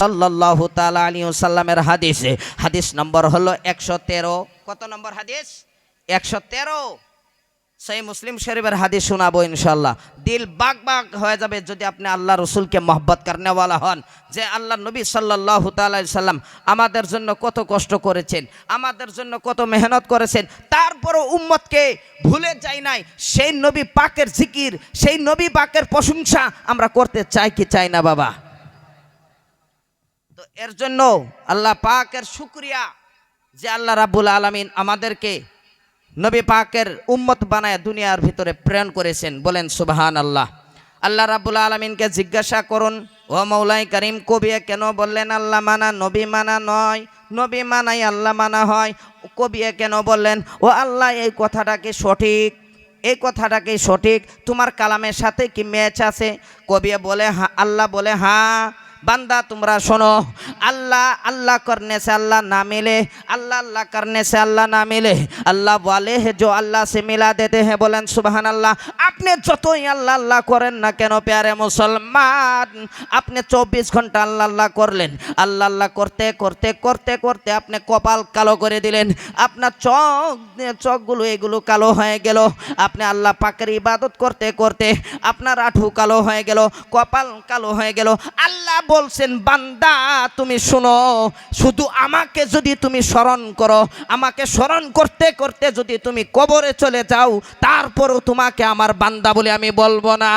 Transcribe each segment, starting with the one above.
সাল্লাল্লাহু তাআলা আলাইহি ওয়াসাল্লামের হাদিসে, হাদিস নম্বর হলো 113। কত নম্বর হাদিস? 113। সহিহ মুসলিম শরীফের হাদিস শোনাবো ইনশাআল্লাহ। দিল বাগ বাগ হয়ে যাবে যদি আপনি আল্লাহ রসুলকে মহব্বত করনেওয়ালা হন, যে আল্লাহ নবী সাল্লাল্লাহু তাআলা আলাইহি সাল্লাম আমাদের জন্য কত কষ্ট করেছেন, আমাদের জন্য কত মেহনত করেছেন, তারপরও উম্মতকে ভুলে যাই নাই। সেই নবী পাকের জিকির, সেই নবী পাকের প্রশংসা আমরা করতে চাই কি চাই না বাবা? তো এর জন্য আল্লাহ পাকের শুকরিয়া যে আল্লাহ রাব্বুল আলামিন আমাদেরকে নবী পাকের উম্মত বানায় দুনিয়ার ভিতরে প্রেরণ করেছেন। বলেন সুবহানাল্লাহ। আল্লাহ রাব্বুল আলামিনকে জিজ্ঞাসা করুন, ও মৌলাই করিম, কবি কেন বললেন আল্লাহ মানা নবী মানা নয়, নবী মানাই আল্লাহ মানা হয়? কবি কেন বললেন ও আল্লাহ এই কথাটা কি সঠিক? এই কথাটা কি সঠিক? তোমার কালামের সাথে কি ম্যাচ আছে? কবি বলে হ্যাঁ, আল্লাহ বলে হ্যাঁ। বান্দা তোমরা শোনো, अल्लाह अल्लाह करने से अल्लाह ना मिले, अल्लाह अल्लाह करने से अल्लाह ना मिले। अल्लाह वाले हैं जो अल्लाह से मिला देते हैं। बोलें सुबहान अल्लाह। आपने যতই আল্লাহ আল্লাহ করেন না কেন প্যারে মুসলমান, আপনি 24 ঘন্টা আল্লাহ আল্লাহ করলেন, আল্লাহ আল্লাহ করতে করতে করতে করতে আপনি কপাল কালো করে দিলেন, আপনার চোখগুলো এগুলো কালো হয়ে গেল। আপনি আল্লাহ পাকের ইবাদত করতে করতে আপনার আঁঠু কালো হয়ে গেল, কপাল কালো হয়ে গেল। আল্লাহ বলছেন বান্দা তুমি শোনো, শুধু আমাকে যদি তুমি স্মরণ করো, আমাকে স্মরণ করতে করতে যদি তুমি কবরে চলে যাও, তারপরও তোমাকে আমার বান্দা বলে আমি বলবো না।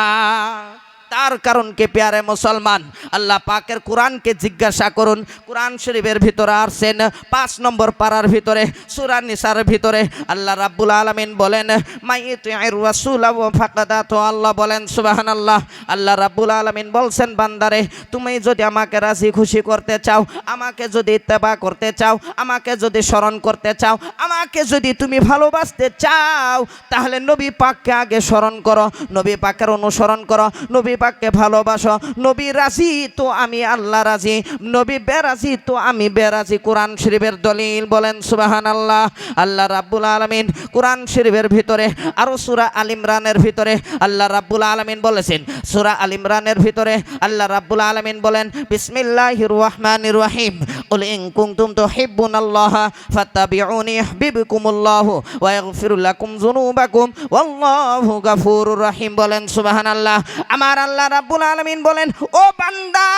তার কারণ কি প্যারে মুসলমান, আল্লাহ পাকের কোরআনকে জিজ্ঞাসা করুন। কোরআন শরীফের ভিতরে আসছেন 5 নম্বর পারার ভিতরে সূরা নিসার ভিতরে আল্লাহ রাব্বুল আলামিন বলেন মাইয়ুতির রাসূল ওয়া ফাকাদাত। আল্লাহ বলেন সুবহানাল্লাহ। আল্লাহ রাব্বুল আলামিন বলছেন বান্দারে তুমি যদি আমাকে রাজি খুশি করতে চাও, আমাকে যদি ইত্তেবা করতে চাও, আমাকে যদি স্মরণ করতে চাও, আমাকে যদি তুমি ভালোবাসতে চাও, তাহলে নবী পাককে আগে স্মরণ করো, নবী পাকের অনুসরণ করো, নবী পাককে ভালোবাসো। নবী রাজি তো আমি আল্লাহ রাজি, নবী বেরাজি তো আমি বেরাজি। কোরআন শরীফের দলিল। বলেন সুবহানাল্লাহ। আল্লাহ রাব্বুল আলামিন কোরআন শরীফের ভিতরে আরো সূরা আল ইমরানের ভিতরে আল্লাহ রাব্বুল আলামিন বলেছেন, সূরা আল ইমরানের ভিতরে আল্লাহ রাব্বুল আলামিন বলেন বিসমিল্লাহির রহমানির রহিম কুল ইন কুনতুম তুহিব্বুনাল্লাহ ফাত্তাবিউনি ইউহিব্বুকুমুল্লাহ ওয়া ইয়াগফির লাকুম যুনুবাকুম ওয়াল্লাহু গফুরুর রহিম। বলেন সুবহানাল্লাহ। আমার আল্লাহ রাব্বুল আলামিন বলেন ও বান্দা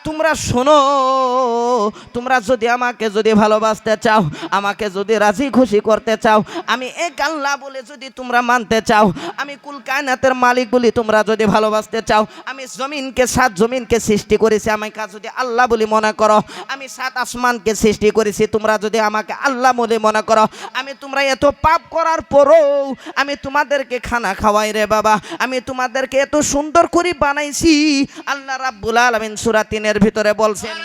তোমরা শোনো, তোমরা যদি আমাকে যদি ভালোবাসতে চাও, আমাকে যদি রাজি খুশি করতে চাও, আমি এক আল্লাহ বলে যদি তোমরা মানতে চাও, আমি কুল কায়নাতের মালিক বলি তোমরা যদি ভালোবাসতে চাও, আমি জমিনকে 7 জমিনকে সৃষ্টি করেছি আমাকে যদি আল্লাহ বলি মনে করো, আমি 7 আসমানকে সৃষ্টি করেছি তোমরা যদি আমাকে আল্লাহ বলে মনে করো, আমি তোমরা এত পাপ করার পরও আমি তোমাদেরকে খানা খাওয়াই রে বাবা, আমি তোমাদেরকে এত সুন্দর করে বানাইছি। আল্লাহ রাব্বুল আলামিন সূরা 3 এর ভিতরে বলছেন।